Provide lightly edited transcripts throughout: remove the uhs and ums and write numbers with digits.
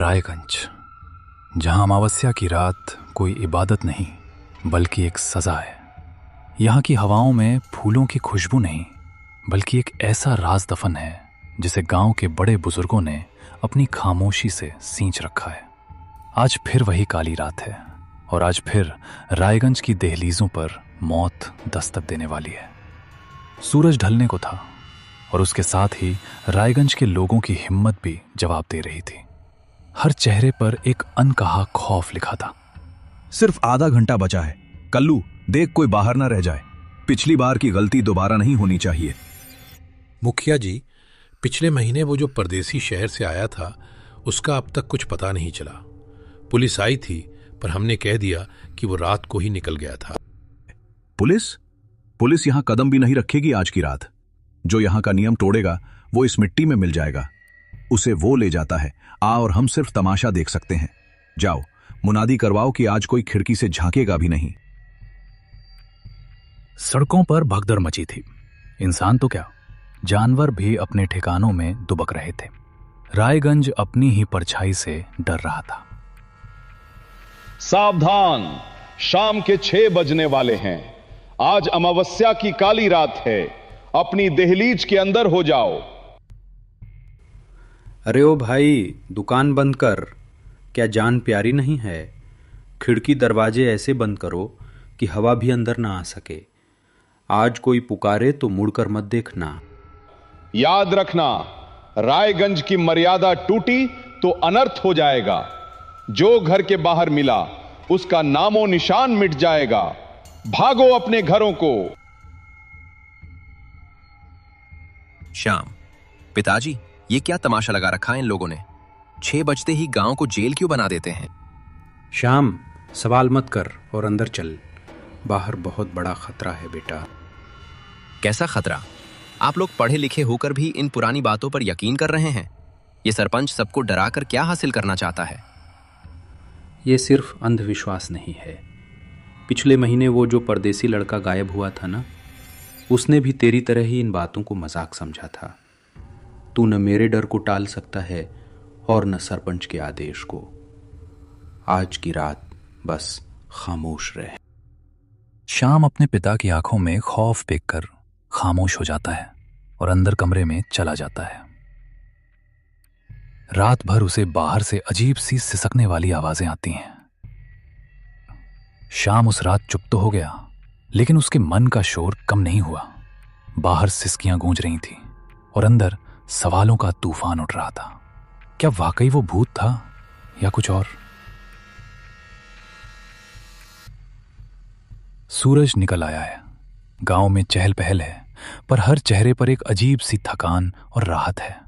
रायगंज, जहां अमावस्या की रात कोई इबादत नहीं बल्कि एक सजा है। यहाँ की हवाओं में फूलों की खुशबू नहीं बल्कि एक ऐसा राज दफन है जिसे गांव के बड़े बुजुर्गों ने अपनी खामोशी से सींच रखा है। आज फिर वही काली रात है और आज फिर रायगंज की दहलीजों पर मौत दस्तक देने वाली है। सूरज ढलने को था और उसके साथ ही रायगंज के लोगों की हिम्मत भी जवाब दे रही थी। हर चेहरे पर एक अनकहा खौफ लिखा था। सिर्फ आधा घंटा बचा है। कल्लू, देख कोई बाहर ना रह जाए। पिछली बार की गलती दोबारा नहीं होनी चाहिए। मुखिया जी, पिछले महीने वो जो परदेसी शहर से आया था उसका अब तक कुछ पता नहीं चला। पुलिस आई थी पर हमने कह दिया कि वो रात को ही निकल गया था। पुलिस यहां कदम भी नहीं रखेगी आज की रात। जो यहां का नियम तोड़ेगा वो इस मिट्टी में मिल जाएगा। उसे वो ले जाता है। और हम सिर्फ तमाशा देख सकते हैं। जाओ, मुनादी करवाओ कि आज कोई खिड़की से झांकेगा भी नहीं। सड़कों पर भगदड़ मची थी। इंसान तो क्या, जानवर भी अपने ठिकानों में दुबक रहे थे। रायगंज अपनी ही परछाई से डर रहा था। सावधान, शाम के 6 बजने वाले हैं। आज अमावस्या की काली रात है। अपनी दहलीज के अंदर हो जाओ। अरे ओ भाई, दुकान बंद कर। क्या जान प्यारी नहीं है? खिड़की दरवाजे ऐसे बंद करो कि हवा भी अंदर ना आ सके। आज कोई पुकारे तो मुड़कर मत देखना। याद रखना, रायगंज की मर्यादा टूटी तो अनर्थ हो जाएगा। जो घर के बाहर मिला उसका नामो निशान मिट जाएगा। भागो अपने घरों को। श्याम, पिताजी, ये क्या तमाशा लगा रखा है इन लोगों ने? 6 बजते ही गांव को जेल क्यों बना देते हैं? श्याम, सवाल मत कर और अंदर चल। बाहर बहुत बड़ा खतरा है बेटा। कैसा खतरा? आप लोग पढ़े लिखे होकर भी इन पुरानी बातों पर यकीन कर रहे हैं। ये सरपंच सबको डराकर क्या हासिल करना चाहता है? ये सिर्फ अंधविश्वास नहीं है। पिछले महीने वो जो परदेसी लड़का गायब हुआ था ना, उसने भी तेरी तरह ही इन बातों को मजाक समझा था। तू न मेरे डर को टाल सकता है और न सरपंच के आदेश को। आज की रात बस खामोश रहे। श्याम अपने पिता की आंखों में खौफ देखकर खामोश हो जाता है और अंदर कमरे में चला जाता है। रात भर उसे बाहर से अजीब सी सिसकने वाली आवाजें आती हैं। श्याम उस रात चुप तो हो गया, लेकिन उसके मन का शोर कम नहीं हुआ। बाहर सिसकियां गूंज रही थी और अंदर सवालों का तूफान उठ रहा था। क्या वाकई वो भूत था या कुछ और? सूरज निकल आया है। गांव में चहल पहल है, पर हर चेहरे पर एक अजीब सी थकान और राहत है।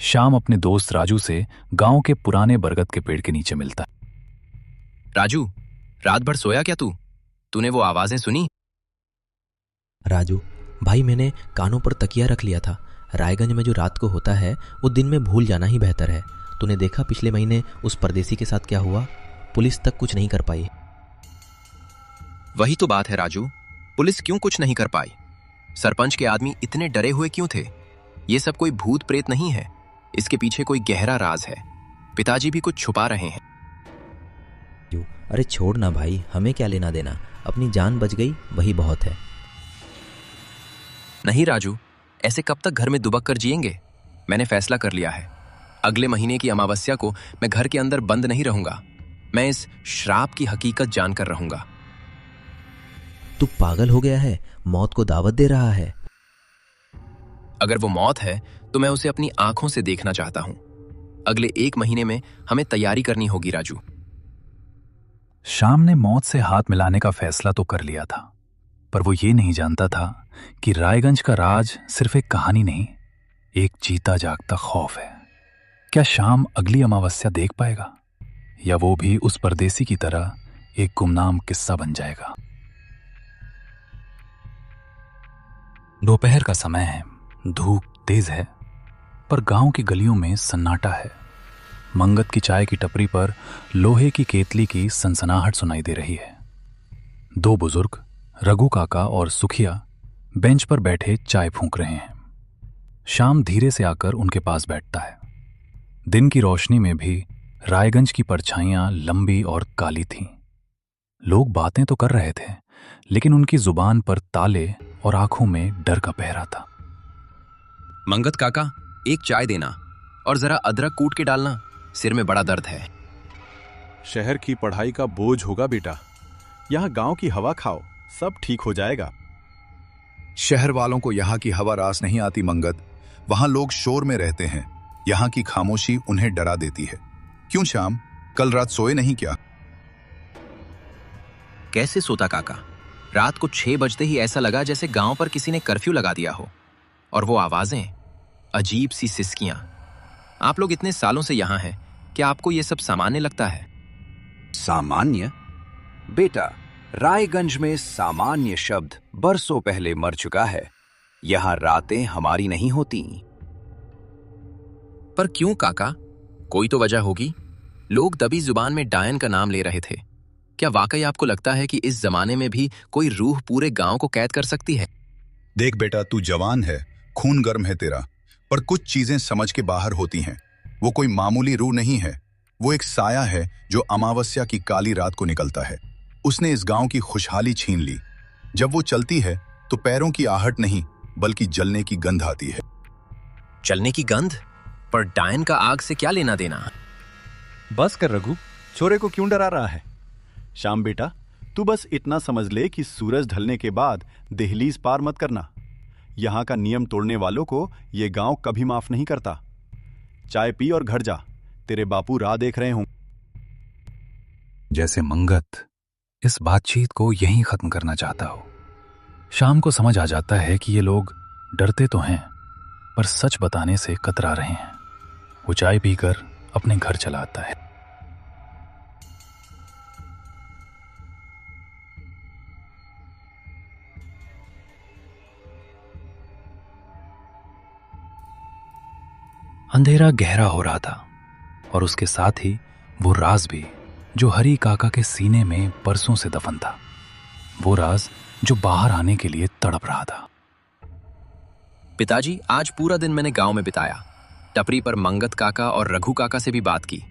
श्याम अपने दोस्त राजू से गांव के पुराने बरगद के पेड़ के नीचे मिलता है। राजू, रात भर सोया क्या तू? तूने वो आवाजें सुनी? राजू भाई, मैंने कानों पर तकिया रख लिया था। रायगंज में जो रात को होता है वो दिन में भूल जाना ही बेहतर है। तूने देखा पिछले महीने उस परदेसी के साथ क्या हुआ? पुलिस तक कुछ नहीं कर पाई। वही तो बात है राजू, पुलिस क्यों कुछ नहीं कर पाई? सरपंच के आदमी इतने डरे हुए क्यों थे? ये सब कोई भूत प्रेत नहीं है, इसके पीछे कोई गहरा राज है। पिताजी भी कुछ छुपा रहे हैं। अरे छोड़ ना भाई, हमें क्या लेना देना। अपनी जान बच गई वही बहुत है। नहीं राजू, ऐसे कब तक घर में दुबक कर जिएंगे? मैंने फैसला कर लिया है। अगले महीने की अमावस्या को मैं घर के अंदर बंद नहीं रहूंगा। मैं इस श्राप की हकीकत जानकर रहूंगा। तू पागल हो गया है? मौत को दावत दे रहा है। अगर वो मौत है तो मैं उसे अपनी आंखों से देखना चाहता हूं। अगले 1 महीने में हमें तैयारी करनी होगी राजू। श्याम ने मौत से हाथ मिलाने का फैसला तो कर लिया था, पर वो ये नहीं जानता था कि रायगंज का राज सिर्फ एक कहानी नहीं, एक जीता जागता खौफ है। क्या श्याम अगली अमावस्या देख पाएगा या वो भी उस परदेसी की तरह एक गुमनाम किस्सा बन जाएगा? दोपहर का समय है। धूप तेज है, पर गांव की गलियों में सन्नाटा है। मंगत की चाय की टपरी पर लोहे की केतली की सनसनाहट सुनाई दे रही है। 2 बुजुर्ग, रघु काका और सुखिया, बेंच पर बैठे चाय फूंक रहे हैं। श्याम धीरे से आकर उनके पास बैठता है। दिन की रोशनी में भी रायगंज की परछाइयां लंबी और काली थीं। लोग बातें तो कर रहे थे, लेकिन उनकी जुबान पर ताले और आंखों में डर का पहरा था। मंगत काका, एक चाय देना और जरा अदरक कूट के डालना, सिर में बड़ा दर्द है। शहर की पढ़ाई का बोझ होगा बेटा, यहाँ गांव की हवा खाओ, सब ठीक हो जाएगा। शहर वालों को यहाँ की हवा रास नहीं आती मंगत। वहां लोग शोर में रहते हैं, यहाँ की खामोशी उन्हें डरा देती है। क्यों श्याम, कल रात सोए नहीं क्या? कैसे सोता काका? रात को 6 बजते ही ऐसा लगा जैसे गांव पर किसी ने कर्फ्यू लगा दिया हो। और वो आवाजें, अजीब सी सिसकियां। आप लोग इतने सालों से यहां हैं, क्या आपको ये सब सामान्य लगता है? सामान्य? बेटा, रायगंज में सामान्य शब्द बरसों पहले मर चुका है। यहां रातें हमारी नहीं होती। पर क्यों काका? कोई तो वजह होगी। लोग दबी जुबान में डायन का नाम ले रहे थे। क्या वाकई आपको लगता है कि इस जमाने में भी कोई रूह पूरे गांव को कैद कर सकती है? देख बेटा, तू जवान है, खून गर्म है तेरा, पर कुछ चीजें समझ के बाहर होती हैं। वो कोई मामूली रूह नहीं है, वो एक साया है जो अमावस्या की काली रात को निकलता है। उसने इस गांव की खुशहाली छीन ली। जब वो चलती है तो पैरों की आहट नहीं, बल्कि जलने की गंध आती है। जलने की गंध? पर डायन का आग से क्या लेना देना? बस कर रघु, छोरे को क्यों डरा रहा है? श्याम बेटा, तू बस इतना समझ ले कि सूरज ढलने के बाद दहलीज पार मत करना। यहाँ का नियम तोड़ने वालों को ये गांव कभी माफ नहीं करता। चाय पी और घर जा, तेरे बापू राह देख रहे हों। जैसे मंगत इस बातचीत को यहीं खत्म करना चाहता हो। शाम को समझ आ जाता है कि ये लोग डरते तो हैं, पर सच बताने से कतरा रहे हैं। वो चाय पीकर अपने घर चला आता है। अंधेरा गहरा हो रहा था और उसके साथ ही वो राज भी जो हरी काका के सीने में बरसों से दफन था। वो राज जो बाहर आने के लिए तड़प रहा था। पिताजी, आज पूरा दिन मैंने गांव में बिताया। टपरी पर मंगत काका और रघु काका से भी बात की।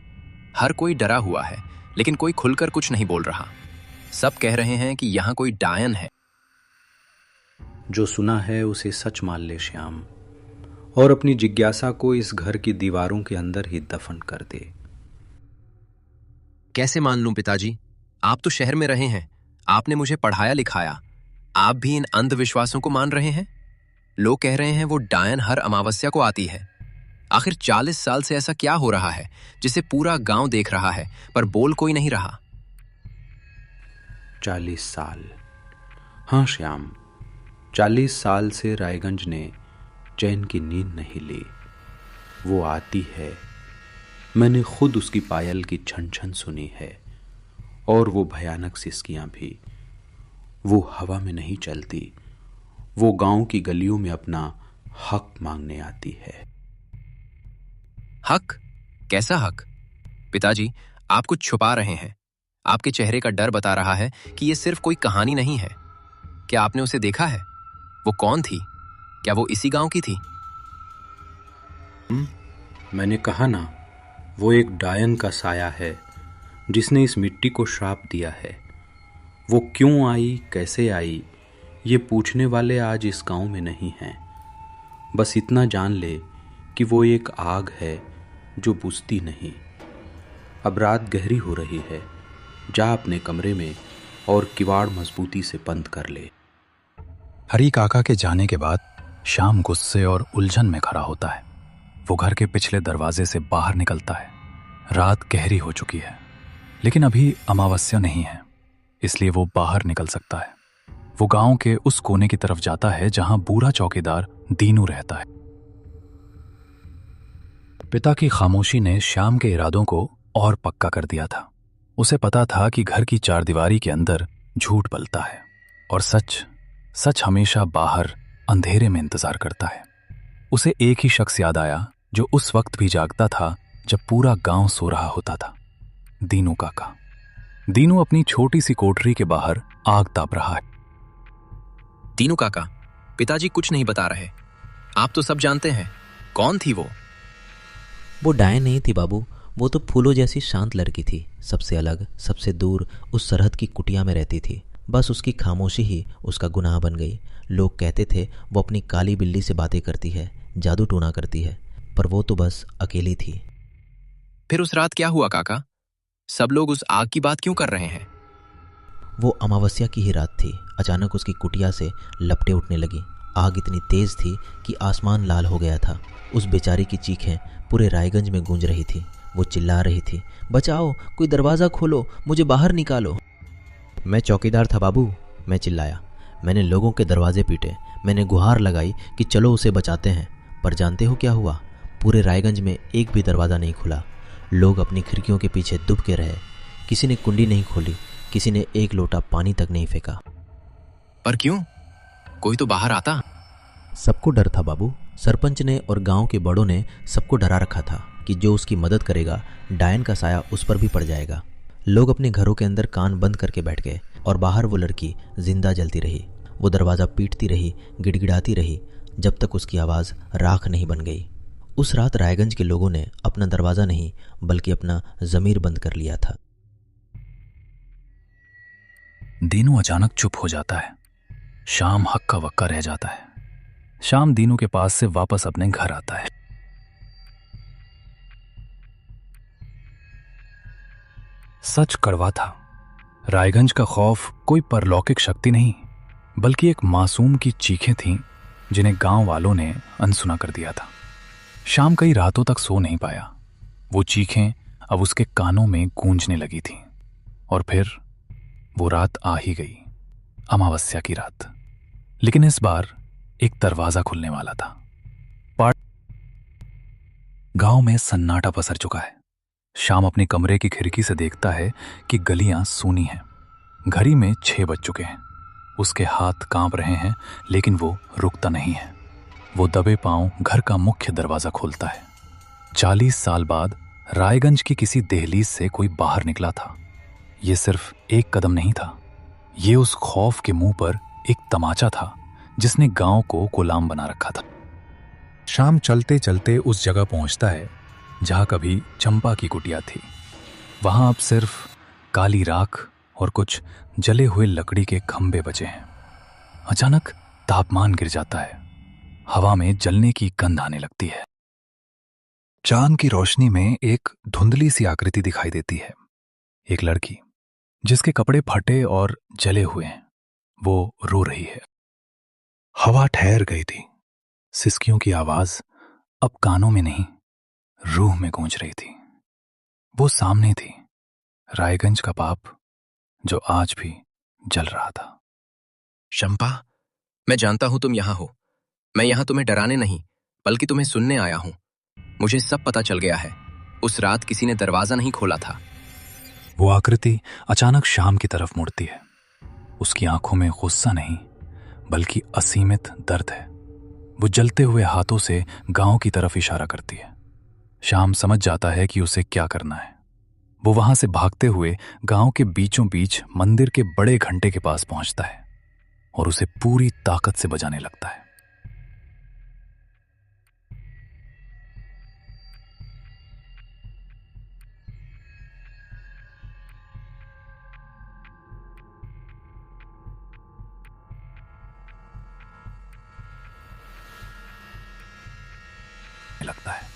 हर कोई डरा हुआ है, लेकिन कोई खुलकर कुछ नहीं बोल रहा। सब कह रहे हैं कि यहाँ कोई डायन है। जो सुना है उसे सच मान ले श्याम, और अपनी जिज्ञासा को इस घर की दीवारों के अंदर ही दफन कर दे। कैसे मान लूं पिताजी? आप तो शहर में रहे हैं, आपने मुझे पढ़ाया लिखाया। आप भी इन अंधविश्वासों को मान रहे हैं? लोग कह रहे हैं वो डायन हर अमावस्या को आती है। आखिर 40 साल से ऐसा क्या हो रहा है जिसे पूरा गांव देख रहा है, पर बोल कोई नहीं रहा? 40 साल? हाँ श्याम, 40 साल से रायगंज ने चैन की नींद नहीं ली। वो आती है, मैंने खुद उसकी पायल की छन छन सुनी है, और वो भयानक सिसकियां भी। वो हवा में नहीं चलती, वो गांव की गलियों में अपना हक मांगने आती है। हक? कैसा हक? पिताजी, आप कुछ छुपा रहे हैं। आपके चेहरे का डर बता रहा है कि ये सिर्फ कोई कहानी नहीं है। क्या आपने उसे देखा है? वो कौन थी? क्या वो इसी गांव की थी? मैंने कहा ना, वो एक डायन का साया है जिसने इस मिट्टी को श्राप दिया है। वो क्यों आई, कैसे आई, ये पूछने वाले आज इस गांव में नहीं हैं। बस इतना जान ले कि वो एक आग है जो बुझती नहीं। अब रात गहरी हो रही है, जा अपने कमरे में और किवाड़ मजबूती से बंद कर ले। हरी काका के जाने के बाद शाम गुस्से और उलझन में खड़ा होता है। वो घर के पिछले दरवाजे से बाहर निकलता है। रात गहरी हो चुकी है, लेकिन अभी अमावस्या नहीं है, इसलिए वो बाहर निकल सकता है। वो गांव के उस कोने की तरफ जाता है जहां बूढ़ा चौकीदार दीनू रहता है। पिता की खामोशी ने श्याम के इरादों को और पक्का कर दिया था। उसे पता था कि घर की चारदीवारी के अंदर झूठ पलता है और सच हमेशा बाहर अंधेरे में इंतजार करता है। उसे एक ही शख्स याद आया जो उस वक्त भी जागता था जब पूरा गांव सो रहा होता था, दीनू काका। दीनू अपनी छोटी सी कोठरी के बाहर आग ताप रहा है। दीनू काका, पिताजी कुछ नहीं बता रहे। आप तो सब जानते हैं। कौन थी वो? वो डायन नहीं थी बाबू, वो तो फूलों जैसी शांत लड़की थी, सबसे अलग, सबसे दूर उस सरहद की कुटिया में रहती थी। बस उसकी खामोशी ही उसका गुनाह बन गई। लोग कहते थे वो अपनी काली बिल्ली से बातें करती है, जादू टोना करती है, पर वो तो बस अकेली थी। फिर उस रात क्या हुआ काका? सब लोग उस आग की बात क्यों कर रहे हैं? वो अमावस्या की ही रात थी। अचानक उसकी कुटिया से लपटें उठने लगी। आग इतनी तेज थी कि आसमान लाल हो गया था। उस बेचारी की चीखें पूरे रायगंज में गूंज रही थी। वो चिल्ला रही थी, बचाओ, कोई दरवाज़ा खोलो, मुझे बाहर निकालो। मैं चौकीदार था बाबू, मैं चिल्लाया। मैंने लोगों के दरवाजे पीटे, मैंने गुहार लगाई कि चलो उसे बचाते हैं। पर जानते हो क्या हुआ? पूरे रायगंज में एक भी दरवाज़ा नहीं खुला। लोग अपनी खिड़कियों के पीछे दुब के रहे। किसी ने कुंडी नहीं खोली, किसी ने एक लोटा पानी तक नहीं फेंका। पर क्यों? कोई तो बाहर आता। सबको डर था बाबू। सरपंच ने और गांव के बड़ों ने सबको डरा रखा था कि जो उसकी मदद करेगा डायन का साया उस पर भी पड़ जाएगा। लोग अपने घरों के अंदर कान बंद करके बैठ गए और बाहर वो लड़की जिंदा जलती रही। वो दरवाज़ा पीटती रही, गिड़गिड़ाती रही, जब तक उसकी आवाज़ राख नहीं बन गई। उस रात रायगंज के लोगों ने अपना दरवाज़ा नहीं बल्कि अपना ज़मीर बंद कर लिया था। दीनू अचानक चुप हो जाता है। शाम हक्का वक्का रह जाता है। शाम दीनू के पास से वापस अपने घर आता है। सच कड़वा था। रायगंज का खौफ कोई परलौकिक शक्ति नहीं, बल्कि एक मासूम की चीखें थीं जिन्हें गांव वालों ने अनसुना कर दिया था। शाम कई रातों तक सो नहीं पाया। वो चीखें अब उसके कानों में गूंजने लगी थीं। और फिर वो रात आ ही गई, अमावस्या की रात। लेकिन इस बार एक दरवाजा खुलने वाला था। गांव में सन्नाटा पसर चुका है। शाम अपने कमरे की खिड़की से देखता है कि गलियां सूनी हैं। घड़ी में 6 बज चुके हैं। उसके हाथ कांप रहे हैं, लेकिन वो रुकता नहीं है। वो दबे पांव घर का मुख्य दरवाजा खोलता है। 40 साल बाद रायगंज की किसी दहलीज से कोई बाहर निकला था। ये सिर्फ एक कदम नहीं था, ये उस खौफ के मुंह पर एक तमाचा था जिसने गांव को गुलाम बना रखा था। शाम चलते चलते उस जगह पहुंचता है जहां कभी चंपा की कुटिया थी। वहां अब सिर्फ काली राख और कुछ जले हुए लकड़ी के खंभे बचे हैं। अचानक तापमान गिर जाता है। हवा में जलने की गंध आने लगती है। चांद की रोशनी में एक धुंधली सी आकृति दिखाई देती है। एक लड़की जिसके कपड़े फटे और जले हुए हैं, वो रो रही है। हवा ठहर गई थी। सिसकियों की आवाज अब कानों में नहीं, रूह में गूंज रही थी। वो सामने थी, रायगंज का पाप जो आज भी जल रहा था। शंपा, मैं जानता हूं तुम यहां हो। मैं यहां तुम्हें डराने नहीं, बल्कि तुम्हें सुनने आया हूं। मुझे सब पता चल गया है। उस रात किसी ने दरवाजा नहीं खोला था। वो आकृति अचानक शाम की तरफ मुड़ती है। उसकी आंखों में गुस्सा नहीं, बल्कि असीमित दर्द है। वो जलते हुए हाथों से गांव की तरफ इशारा करती है। शाम समझ जाता है कि उसे क्या करना है। वो वहां से भागते हुए गांव के बीचों बीच मंदिर के बड़े घंटे के पास पहुंचता है और उसे पूरी ताकत से बजाने लगता है। लगता है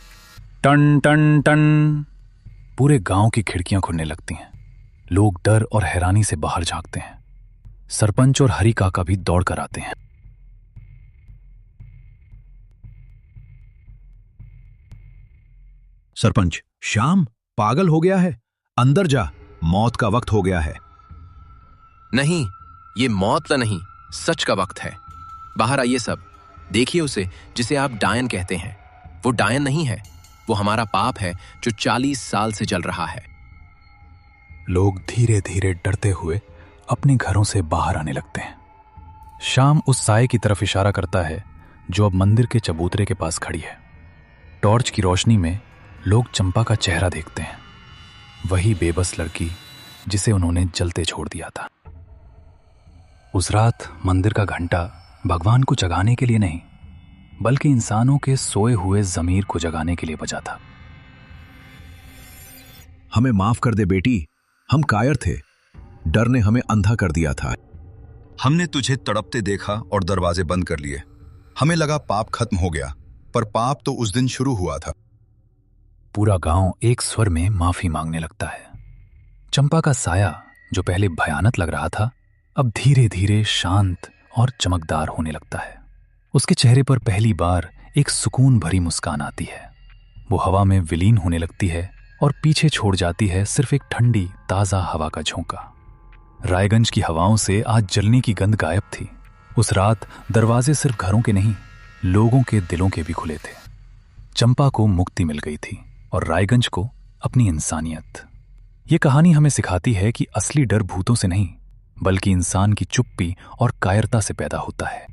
टन टन टन। पूरे गांव की खिड़कियां खुलने लगती हैं। लोग डर और हैरानी से बाहर झांकते हैं। सरपंच और हरी काका भी दौड़ कर आते हैं। सरपंच, श्याम पागल हो गया है, अंदर जा, मौत का वक्त हो गया है। नहीं, ये मौत नहीं, सच का वक्त है। बाहर आइए सब। देखिए उसे जिसे आप डायन कहते हैं। वो डायन नहीं है, वो हमारा पाप है जो 40 साल से जल रहा है। लोग धीरे धीरे डरते हुए अपने घरों से बाहर आने लगते हैं। शाम उस साए की तरफ इशारा करता है जो अब मंदिर के चबूतरे के पास खड़ी है। टॉर्च की रोशनी में लोग चंपा का चेहरा देखते हैं, वही बेबस लड़की जिसे उन्होंने जलते छोड़ दिया था। उस रात मंदिर का घंटा भगवान को जगाने के लिए नहीं, बल्कि इंसानों के सोए हुए ज़मीर को जगाने के लिए बजा था। हमें माफ कर दे बेटी, हम कायर थे, डर ने हमें अंधा कर दिया था। हमने तुझे तड़पते देखा और दरवाजे बंद कर लिए। हमें लगा पाप खत्म हो गया, पर पाप तो उस दिन शुरू हुआ था। पूरा गांव एक स्वर में माफी मांगने लगता है। चंपा का साया, जो पहले भयानक लग रहा था, अब धीरे धीरे शांत और चमकदार होने लगता है। उसके चेहरे पर पहली बार एक सुकून भरी मुस्कान आती है। वो हवा में विलीन होने लगती है और पीछे छोड़ जाती है सिर्फ एक ठंडी ताजा हवा का झोंका। रायगंज की हवाओं से आज जलने की गंध गायब थी। उस रात दरवाजे सिर्फ घरों के नहीं, लोगों के दिलों के भी खुले थे। चंपा को मुक्ति मिल गई थी और रायगंज को अपनी इंसानियत। ये कहानी हमें सिखाती है कि असली डर भूतों से नहीं, बल्कि इंसान की चुप्पी और कायरता से पैदा होता है।